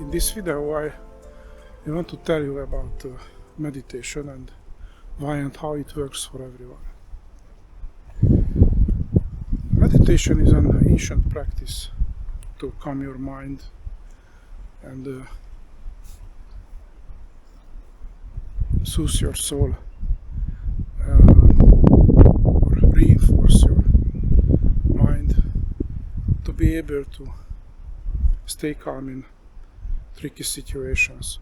In this video I want to tell you about meditation and why and how it works for everyone. Meditation is an ancient practice to calm your mind and soothe your soul, or reinforce your mind to be able to stay calm in tricky situations.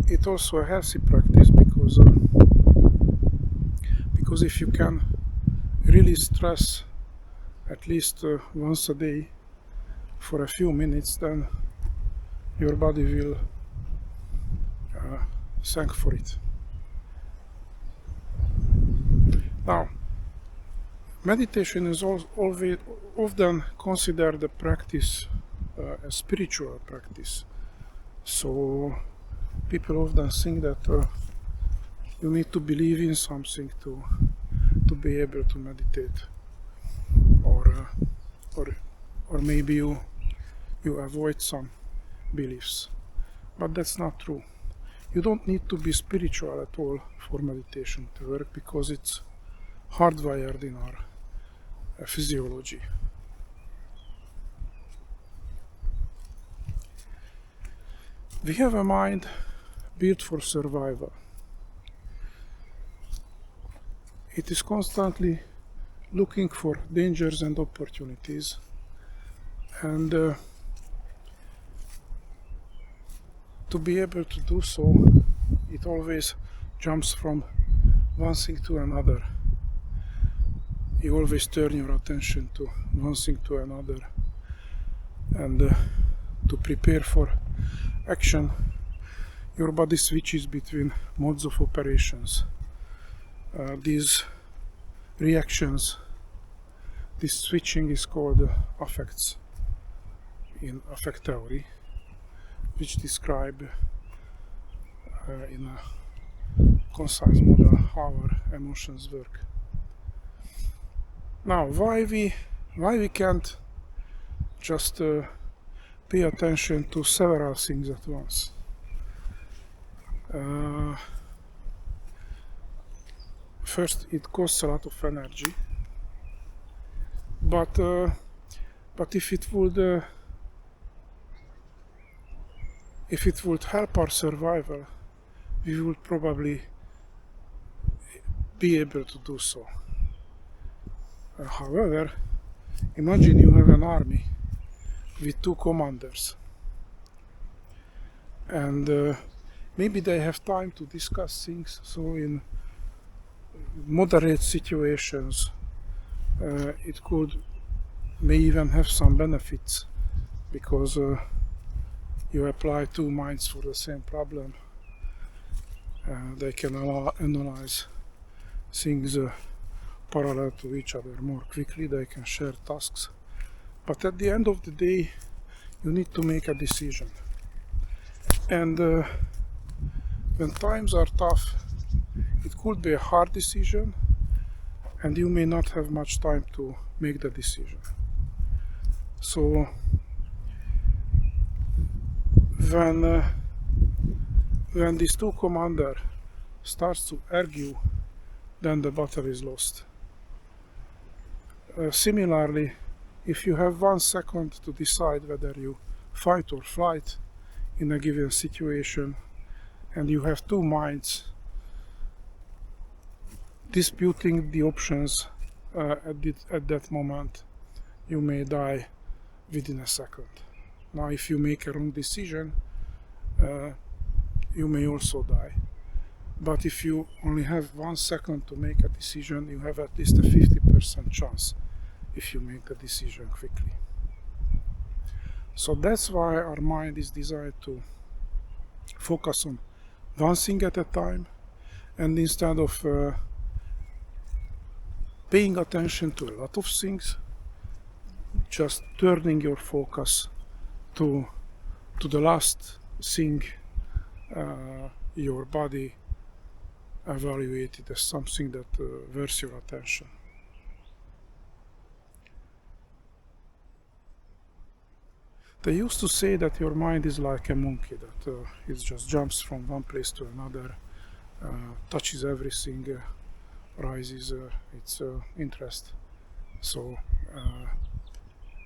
It's also a healthy practice because if you can release stress at least once a day for a few minutes, then your body will thank for it. Now, meditation is always often considered a practice, a spiritual practice. So people often think that you need to believe in something to be able to meditate, or maybe you avoid some beliefs, but that's not true. You don't need to be spiritual at all for meditation to work, because it's hardwired in our physiology. We have a mind built for survival. It is constantly looking for dangers and opportunities, and to be able to do so, it always jumps from one thing to another. You always turn your attention to one thing to another, and to prepare for action, your body switches between modes of operations. These reactions, this switching is called affects in affect theory, which describe in a concise model how our emotions work. Now, why we can't just pay attention to several things at once? First, it costs a lot of energy, but if it would help our survival, we would probably be able to do so. However, imagine you have an army with two commanders, and maybe they have time to discuss things. So in moderate situations, it may even have some benefits, because you apply two minds for the same problem. They can analyze things parallel to each other more quickly. They can share tasks, but at the end of the day, you need to make a decision. And when times are tough, it could be a hard decision, and you may not have much time to make the decision. So when these two commanders starts to argue, then the battle is lost. Similarly, if you have 1 second to decide whether you fight or flight in a given situation, and you have two minds disputing the options at that moment, you may die within a second. Now, if you make a wrong decision, you may also die. But if you only have 1 second to make a decision, you have at least a 50% chance if you make the decision quickly. So that's why our mind is designed to focus on one thing at a time, and instead of paying attention to a lot of things, just turning your focus to the last thing your body evaluated as something that worth your attention. They used to say that your mind is like a monkey, that it just jumps from one place to another, touches everything, rises its interest. So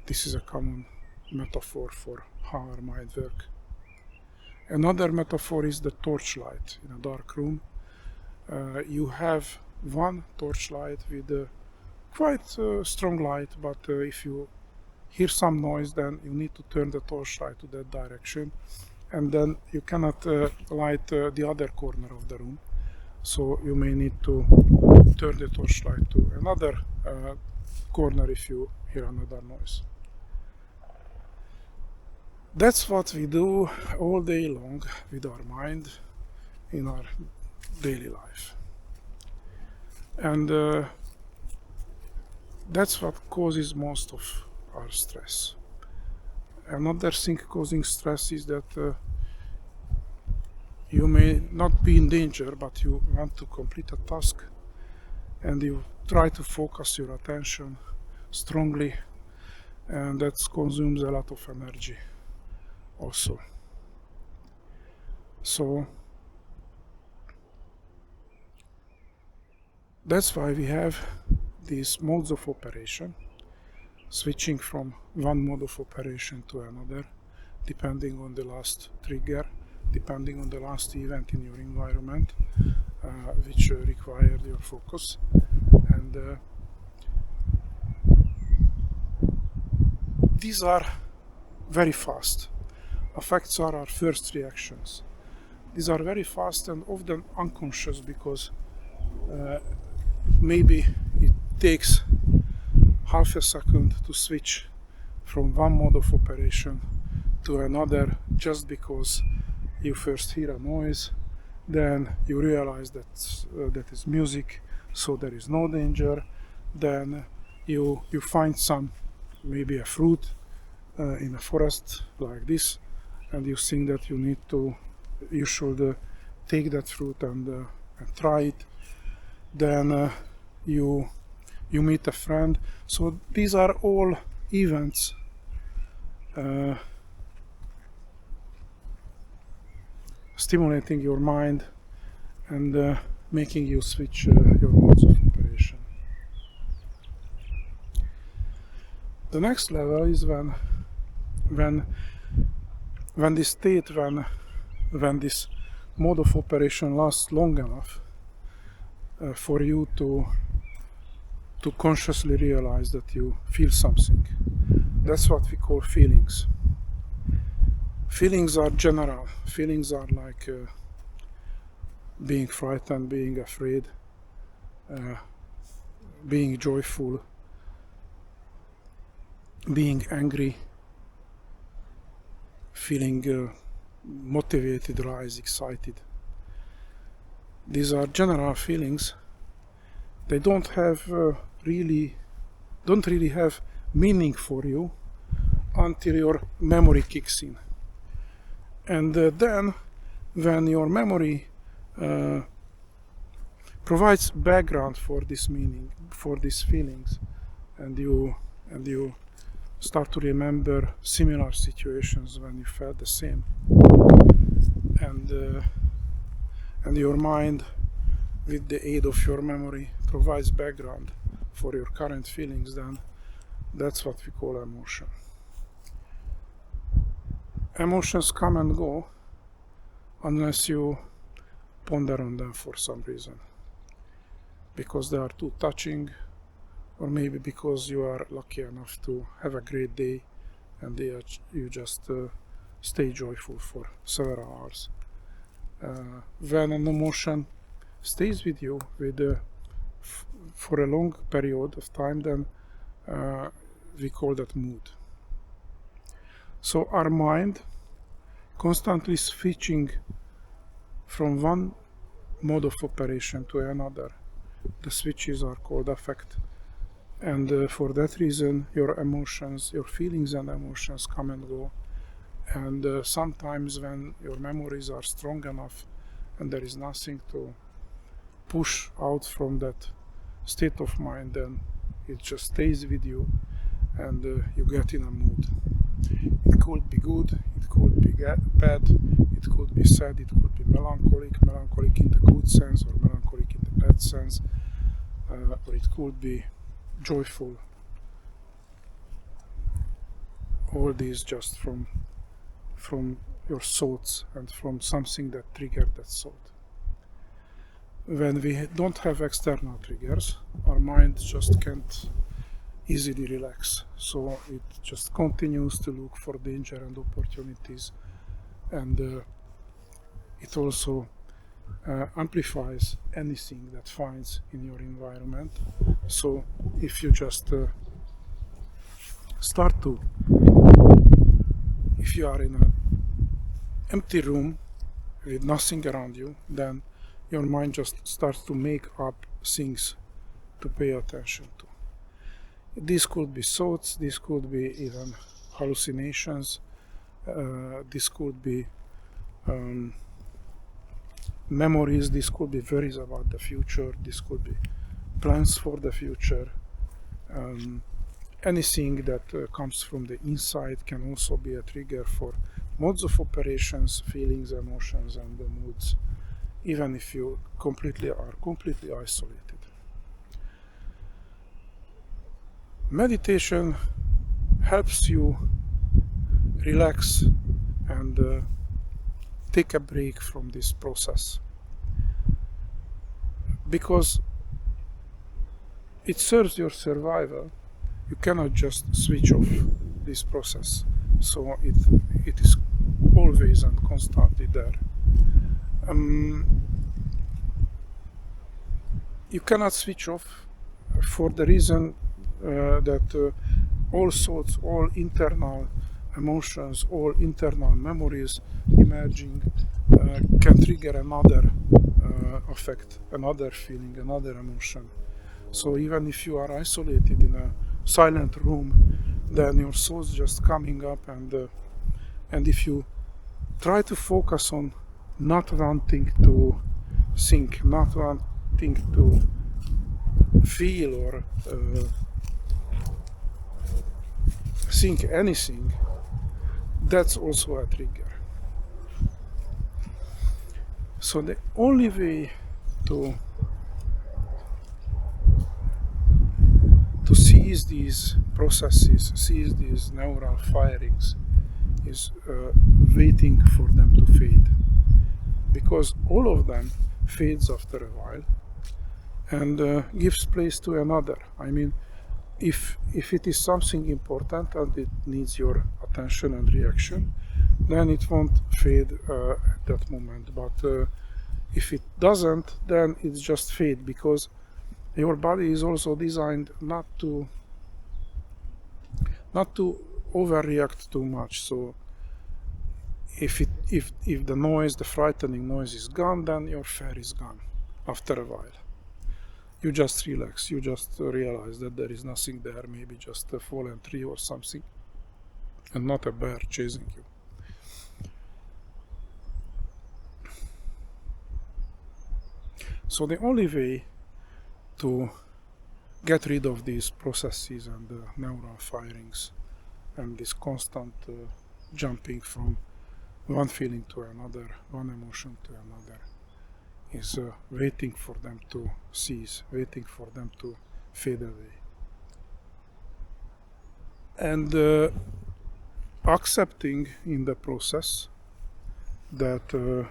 this is a common metaphor for how our mind works. Another metaphor is the torchlight in a dark room. You have one torchlight with a quite strong light, but if you hear some noise, then you need to turn the torchlight to that direction, and then you cannot light the other corner of the room. So you may need to turn the torchlight to another corner if you hear another noise. That's what we do all day long with our mind in our daily life. And that's what causes most of our stress. Another thing causing stress is that you may not be in danger, but you want to complete a task and you try to focus your attention strongly, and that consumes a lot of energy also. So that's why we have these modes of operation, switching from one mode of operation to another, depending on the last trigger, depending on the last event in your environment, which required your focus. And these are very fast. Affects are our first reactions. These are very fast and often unconscious, because maybe it takes half a second to switch from one mode of operation to another, just because you first hear a noise, then you realize that that is music, so there is no danger. Then you find some, maybe a fruit in a forest like this, and you think that you should take that fruit and try it. Then you meet a friend. So these are all events stimulating your mind and making you switch your modes of operation. The next level is when this state, when this mode of operation lasts long enough for you to consciously realize that you feel something. That's what we call feelings. Feelings are general. Feelings are like being frightened, being afraid, being joyful, being angry, feeling motivated, rise, excited. These are general feelings. They don't really have meaning for you until your memory kicks in. And then when your memory provides background for this meaning, for these feelings, and you start to remember similar situations when you felt the same, and your mind, with the aid of your memory, provides background for your current feelings, then that's what we call emotion. Emotions come and go unless you ponder on them for some reason, because they are too touching, or maybe because you are lucky enough to have a great day and you just stay joyful for several hours. When an emotion stays with you for a long period of time, then we call that mood. So our mind constantly switching from one mode of operation to another. The switches are called affect, and for that reason your emotions, your feelings and emotions come and go. And sometimes when your memories are strong enough and there is nothing to push out from that state of mind, then it just stays with you and you get in a mood. It could be good, it could be bad, it could be sad, it could be melancholic in the good sense or melancholic in the bad sense, or it could be joyful. All these just from your thoughts and from something that triggered that thought. When we don't have external triggers, our mind just can't easily relax, so it just continues to look for danger and opportunities, and it also amplifies anything that finds in your environment. So if you just if you are in an empty room with nothing around you, then your mind just starts to make up things to pay attention to. These could be thoughts, this could be even hallucinations, this could be memories, this could be worries about the future, this could be plans for the future. Anything that comes from the inside can also be a trigger for modes of operations, feelings, emotions, and moods, even if you are completely isolated. Meditation helps you relax and take a break from this process, because it serves your survival. You cannot just switch off this process, so it is always and constantly there. You cannot switch off for the reason that all thoughts, all internal emotions, all internal memories emerging can trigger another affect, another feeling, another emotion. So even if you are isolated in a silent room, then your thoughts just coming up, and if you try to focus on not wanting to think, not wanting to feel or think anything, that's also a trigger. So the only way to seize these processes, seize these neural firings, is waiting for them to fade, because all of them fades after a while and gives place to another. I mean, if it is something important and it needs your attention and reaction, then it won't fade at that moment. But if it doesn't, then it's just fade, because your body is also designed not to overreact too much. So if the noise, the frightening noise is gone, then your fear is gone after a while. You just relax, you just realize that there is nothing there, maybe just a fallen tree or something, and not a bear chasing you. So the only way to get rid of these processes and neural firings and this constant jumping from one feeling to another, one emotion to another, is waiting for them to cease, waiting for them to fade away. And accepting in the process that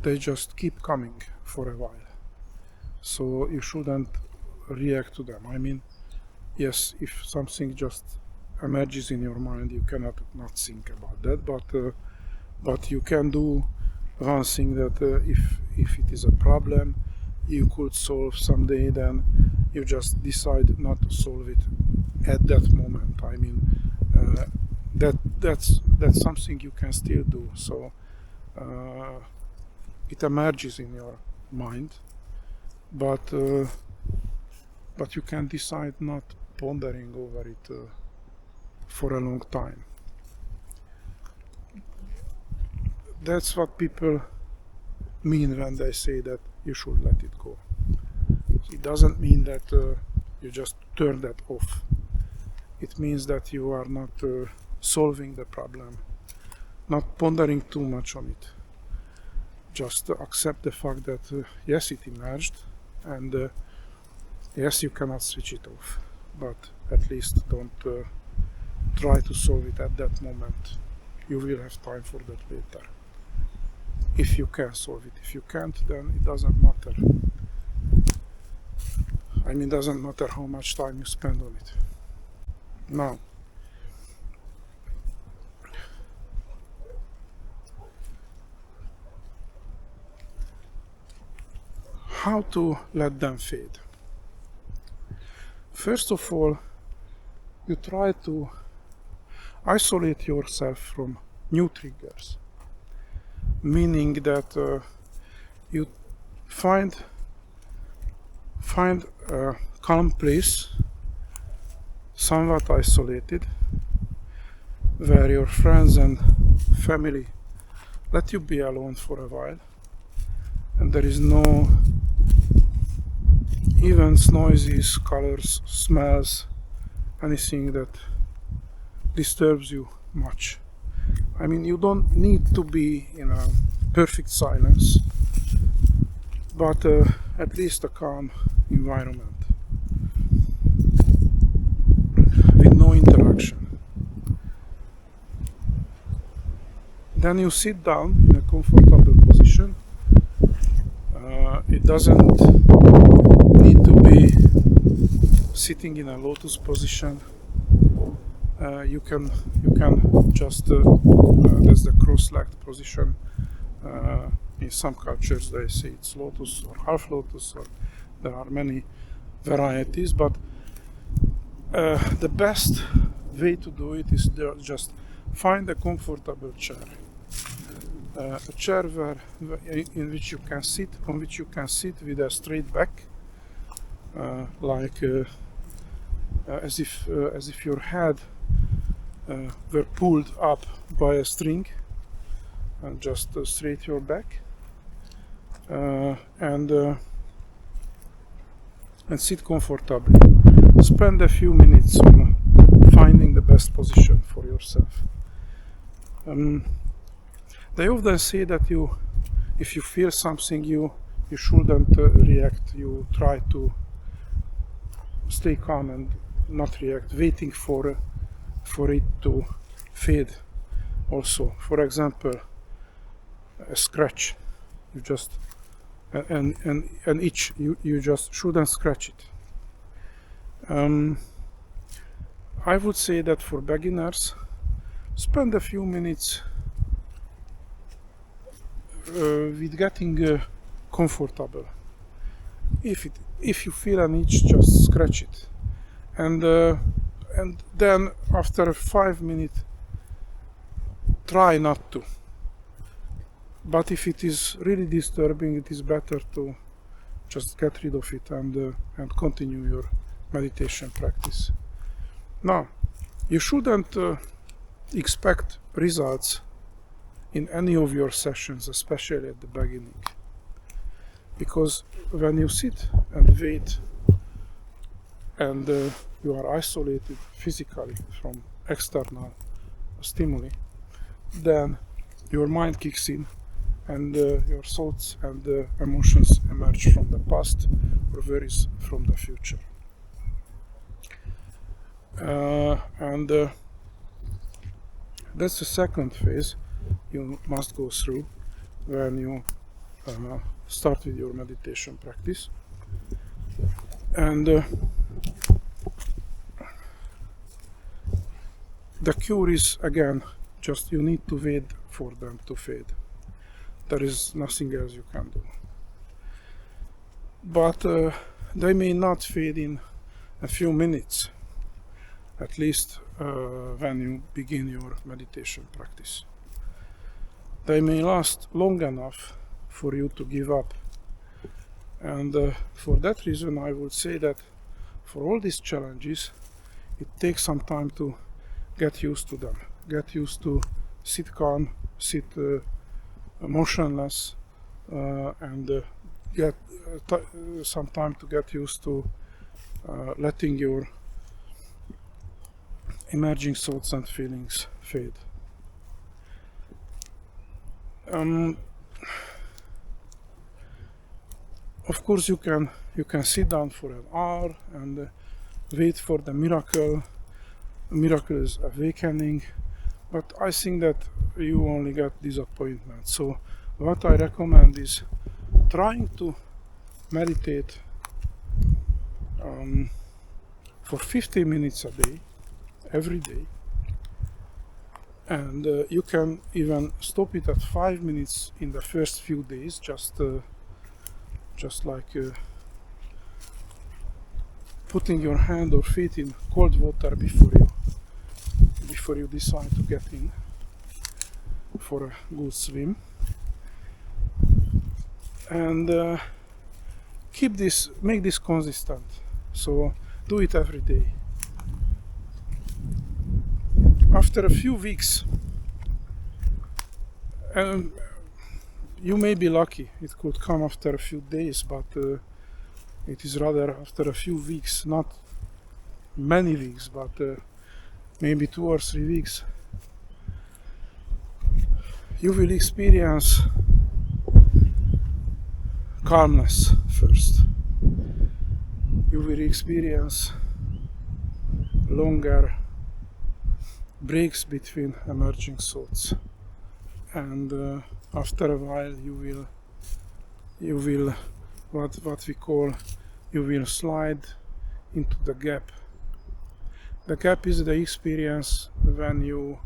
they just keep coming for a while. So you shouldn't react to them. I mean, yes, if something just emerges in your mind, you cannot not think about that, but you can do one thing, that if it is a problem you could solve someday, then you just decide not to solve it at that moment. I mean, that's something you can still do. So it emerges in your mind, but you can decide not pondering over it for a long time. That's what people mean when they say that you should let it go. It doesn't mean that you just turn that off. it means that you are not solving the problem, not pondering too much on it. Just accept the fact that yes, it emerged, and yes, you cannot switch it off, but at least don't try to solve it at that moment. You will have time for that later. If you can solve it. If you can't, then it doesn't matter. I mean, it doesn't matter how much time you spend on it. Now, how to let them fade? First of all, you try to isolate yourself from new triggers, meaning that you find a calm place, somewhat isolated, where your friends and family let you be alone for a while, and there is no events, noises, colors, smells, anything that disturbs you much. I mean, you don't need to be in a perfect silence, but at least a calm environment with no interaction. Then you sit down in a comfortable position. It doesn't need to be sitting in a lotus position. You can just that's the cross-legged position. In some cultures they say it's lotus or half lotus, or there are many varieties, but the best way to do it is just find a comfortable chair. A chair in which you can sit, on which you can sit with a straight back, like as if your head were pulled up by a string, and just straight your back, and sit comfortably. Spend a few minutes on finding the best position for yourself. They often say that if you feel something, you shouldn't react. You try to stay calm and not react, waiting for it to fade. Also, for example, a scratch, you just an itch, you just shouldn't scratch it. I would say that for beginners, spend a few minutes with getting comfortable. If you feel an itch, just scratch it, and then after 5 minutes, try not to. But if it is really disturbing, it is better to just get rid of it and continue your meditation practice. Now, you shouldn't expect results in any of your sessions, especially at the beginning, because when you sit and wait and you are isolated physically from external stimuli, then your mind kicks in, and your thoughts and emotions emerge from the past or worries from the future. And that's the second phase you must go through when you start with your meditation practice. And the cure is, again, just you need to wait for them to fade. There is nothing else you can do. But they may not fade in a few minutes, at least when you begin your meditation practice. They may last long enough for you to give up. And for that reason, I would say that for all these challenges, it takes some time to get used to them. Get used to sit calm, sit motionless, and get some time to get used to letting your emerging thoughts and feelings fade. Of course, you can sit down for an hour and wait for the miraculous awakening, but I think that you only get disappointment. So what I recommend is trying to meditate for 15 minutes a day, every day, and you can even stop it at 5 minutes in the first few days, just like putting your hand or feet in cold water before you decide to get in for a good swim, and make this consistent. So do it every day. After a few weeks, you may be lucky, it could come after a few days, but it is rather after a few weeks, not many weeks, but maybe 2 or 3 weeks, you will experience calmness first. You will experience longer breaks between emerging thoughts, and after a while you will what we call, you will slide into the gap. The gap is the experience when you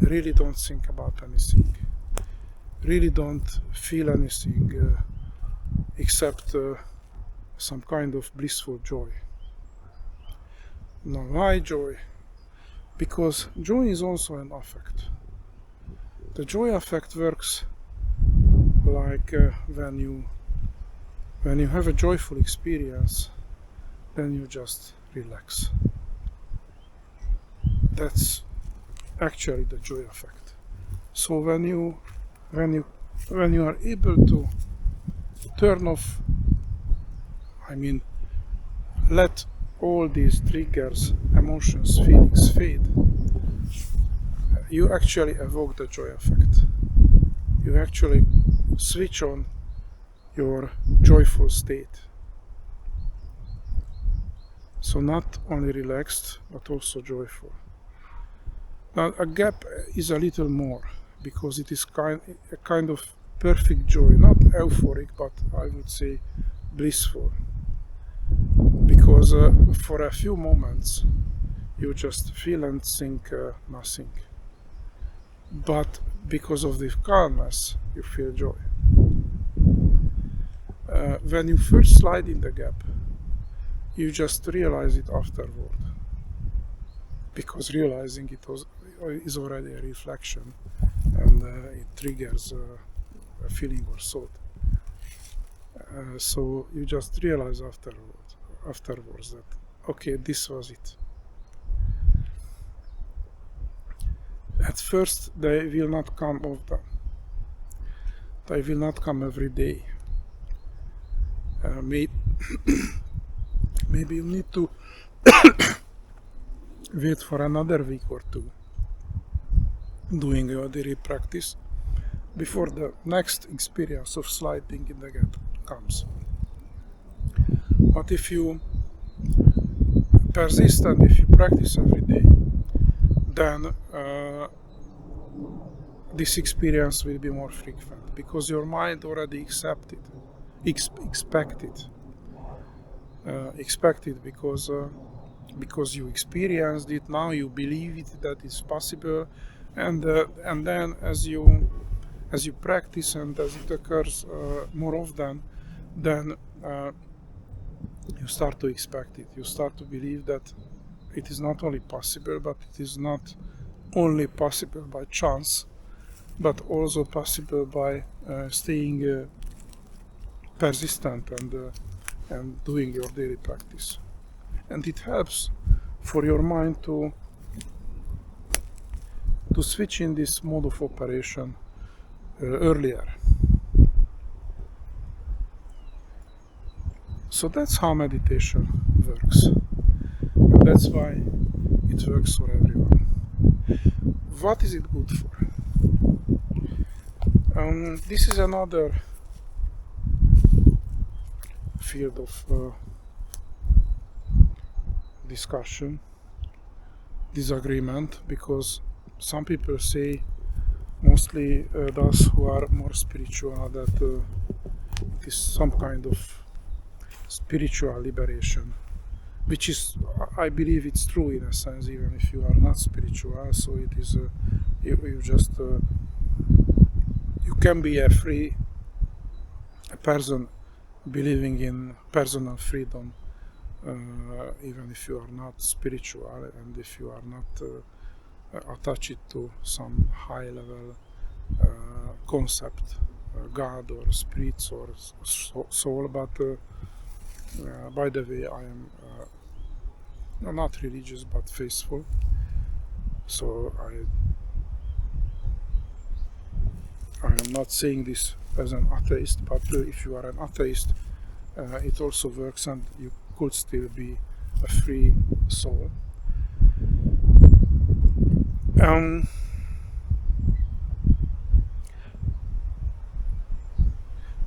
really don't think about anything, really don't feel anything except some kind of blissful joy. Now, why joy? Because joy is also an affect. The joy affect works like when you have a joyful experience, then you just relax. That's actually the joy effect. So when you are able to turn off, let all these triggers, emotions, feelings fade, you actually evoke the joy effect. You actually switch on your joyful state. So not only relaxed, but also joyful. Now a gap is a little more, because it is a kind of perfect joy, not euphoric, but I would say blissful. Because for a few moments you just feel and think nothing. But because of this calmness, you feel joy. When you first slide in the gap, you just realize it afterward, because realizing it is already a reflection, and it triggers a feeling or thought. So you just realize afterwards that, okay, this was it. At first they will not come often. They will not come every day. Maybe you need to wait for another week or two doing your daily practice before the next experience of sliding in the gap comes. But if you persist and if you practice every day, then this experience will be more frequent, because your mind already expected because you experienced it. Now you believe it, that it's possible, and then as you practice and as it occurs more often, then you start to expect it. You start to believe that it is not only possible, but it is not only possible by chance, but also possible by staying persistent and doing your daily practice. And it helps for your mind to switch in this mode of operation earlier. So that's how meditation works. And that's why it works for everyone. What is it good for? This is another field of discussion, disagreement, because some people say, mostly those who are more spiritual, that it is some kind of spiritual liberation, which is, I believe it's true in a sense, even if you are not spiritual. So it is you just you can be a free person believing in personal freedom, even if you are not spiritual and if you are not attached to some high level concept, God or spirits or soul. But by the way, I am not religious but faithful, so I am not saying this as an atheist, but if you are an atheist, it also works and you could still be a free soul.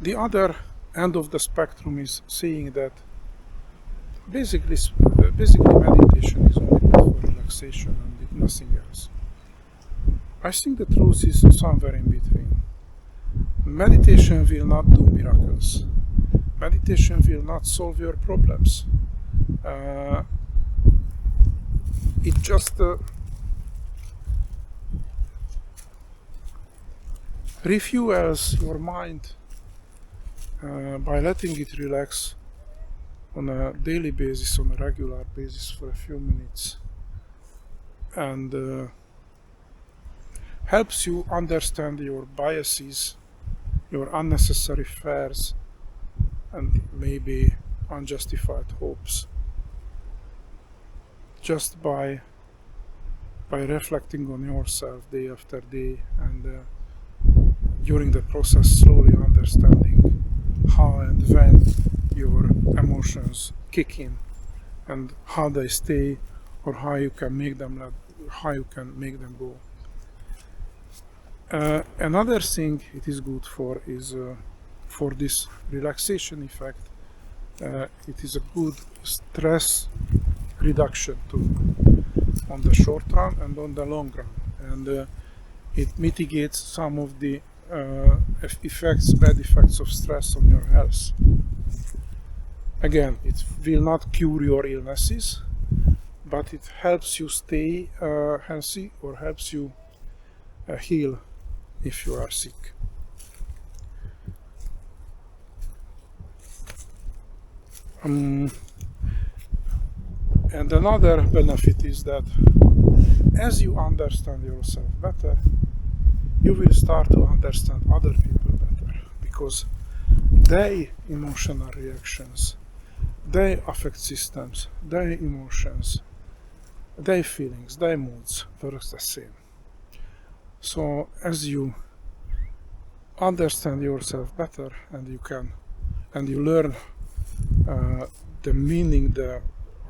The other end of the spectrum is saying that basically meditation is only meant for relaxation and nothing else. I think the truth is somewhere in between. Meditation will not do miracles. Meditation will not solve your problems. It just refuels your mind by letting it relax on a daily basis, on a regular basis for a few minutes, and helps you understand your biases, your unnecessary fears, and maybe unjustified hopes, just by reflecting on yourself day after day, and during the process slowly understanding how and when your emotions kick in and how they stay, or how you can make them go. Another thing it is good for is for this relaxation effect. It is a good stress reduction tool on the short run and on the long run, and it mitigates some of the bad effects of stress on your health. Again, it will not cure your illnesses, but it helps you stay healthy, or helps you heal if you are sick. And another benefit is that as you understand yourself better, you will start to understand other people better, because their emotional reactions, their affect systems, their emotions, their feelings, their moods work the same. So as you understand yourself better, and you learn the meaning, the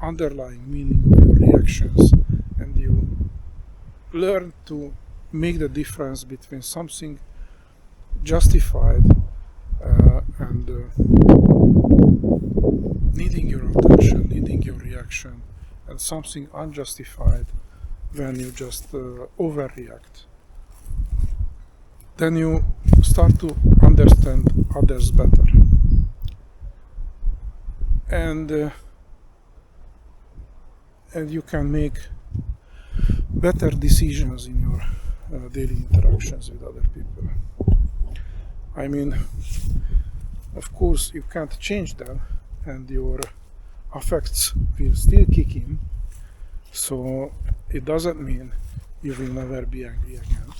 underlying meaning of your reactions, and you learn to make the difference between something justified and needing your attention, needing your reaction, and something unjustified when you just overreact. Then you start to understand others better, and you can make better decisions in your daily interactions with other people. I mean, of course, you can't change them, and your affects will still kick in, so it doesn't mean you will never be angry again.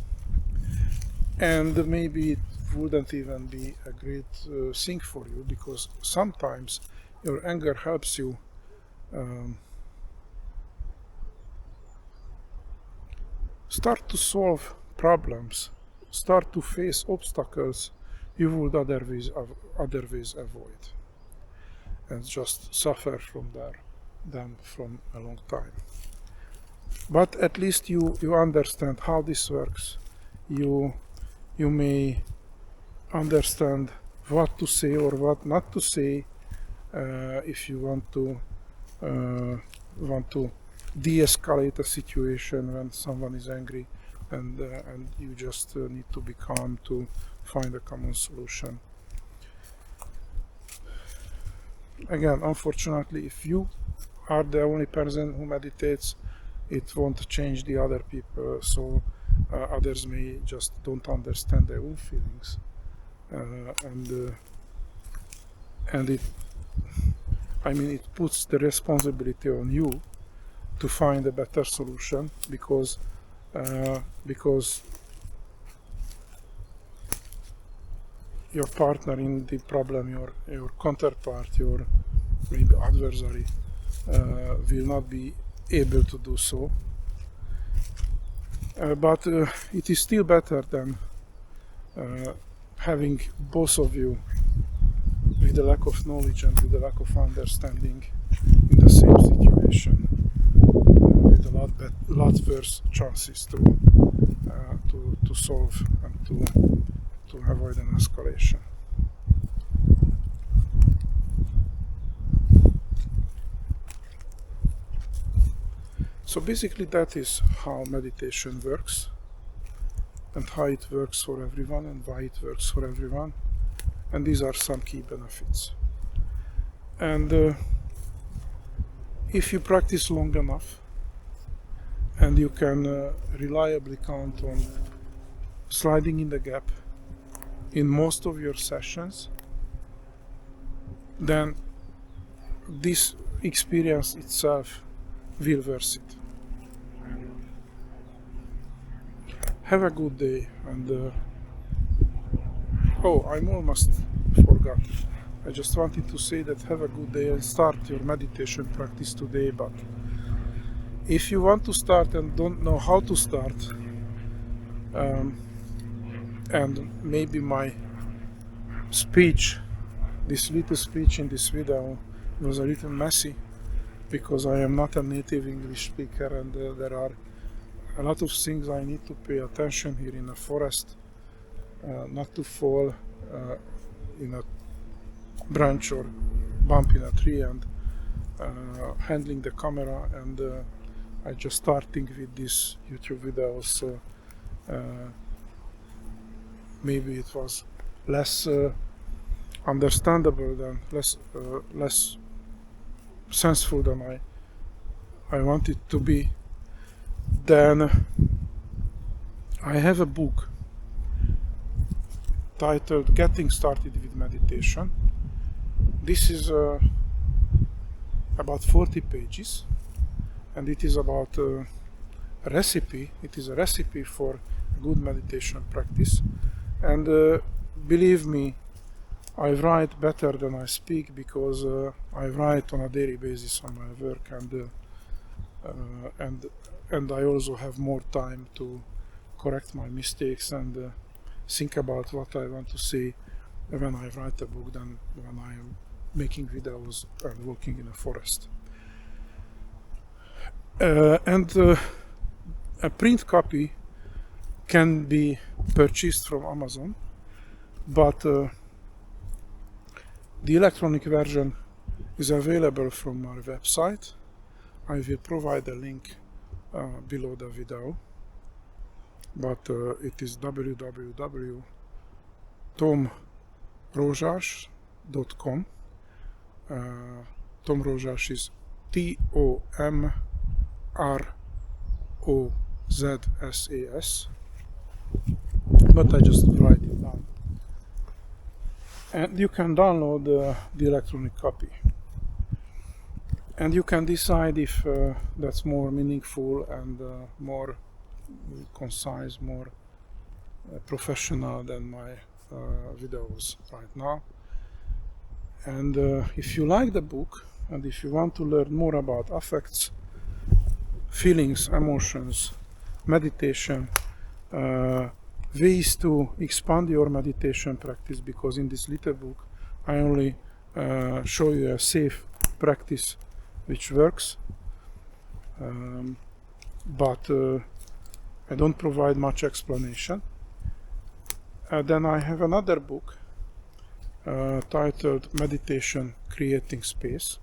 And maybe it wouldn't even be a great thing for you, because sometimes your anger helps you start to solve problems, start to face obstacles you would otherwise avoid, and just suffer from them from a long time. but at least you understand how this works. You may understand what to say or what not to say if you want to de-escalate a situation when someone is angry, and you just need to be calm to find a common solution. Again, unfortunately, if you are the only person who meditates, it won't change the other people, so others may just don't understand their own feelings, and it puts the responsibility on you to find a better solution, because your partner in the problem, your counterpart, your maybe adversary, will not be able to do so. But it is still better than having both of you with the lack of knowledge and with the lack of understanding in the same situation, with a lot worse chances to solve and to avoid an escalation. So basically that is how meditation works, and how it works for everyone, and why it works for everyone, and these are some key benefits. And if you practice long enough, and you can reliably count on sliding in the gap in most of your sessions, then this experience itself will worth it. Have a good day, and oh, I almost forgot. I just wanted to say that have a good day and start your meditation practice today, but if you want to start and don't know how to start, and maybe my speech, this little speech in this video was a little messy, because I am not a native English speaker, and there are a lot of things I need to pay attention here in a forest, not to fall in a branch or bump in a tree, and handling the camera, and I just starting with these YouTube videos, so maybe it was less understandable than less sensible than I want it to be. Then I have a book titled Getting Started with Meditation. This is about 40 pages, and it is about a recipe. It is a recipe for good meditation practice, and believe me, I write better than I speak, because I write on a daily basis on my work, and I also have more time to correct my mistakes and think about what I want to say when I write a book than when I am making videos and walking in a forest. And a print copy can be purchased from Amazon, but the electronic version is available from my website. I will provide a link below the video, but it is www.tomrozsas.com. Tom Rozsas is TOMROZSAS, but I just write it down. And you can download the electronic copy, and you can decide if that's more meaningful and more concise, more professional than my videos right now. And if you like the book, and if you want to learn more about affects, feelings, emotions, meditation, ways to expand your meditation practice, because in this little book I only show you a safe practice which works, but I don't provide much explanation. Then I have another book titled Meditation Creating Space.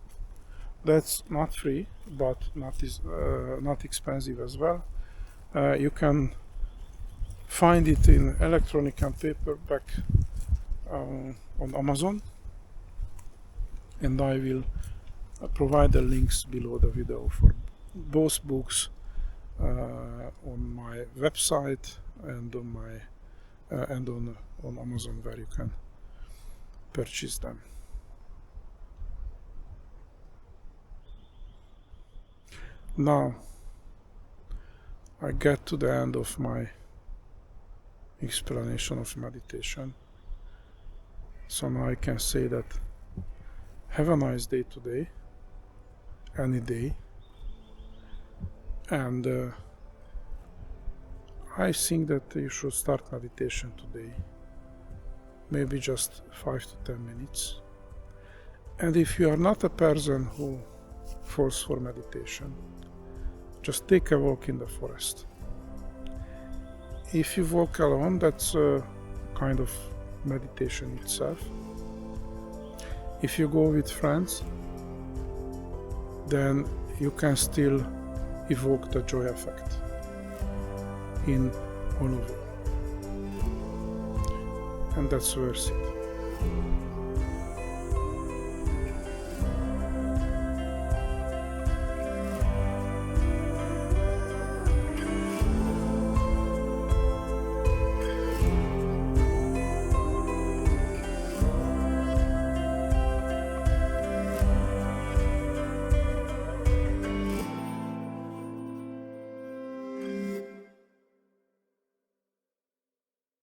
That's not free, but not expensive as well. You can find it in electronic and paperback on Amazon, and I will provide the links below the video for both books on my website and on my on Amazon, where you can purchase them. Now I get to the end of my explanation of meditation. So now I can say that have a nice day today, any day, and I think that you should start meditation today, maybe just 5 to 10 minutes. And if you are not a person who falls for meditation, just take a walk in the forest. If you walk alone, that's a kind of meditation itself. If you go with friends, then you can still evoke the joy effect in all of you. And that's worth it.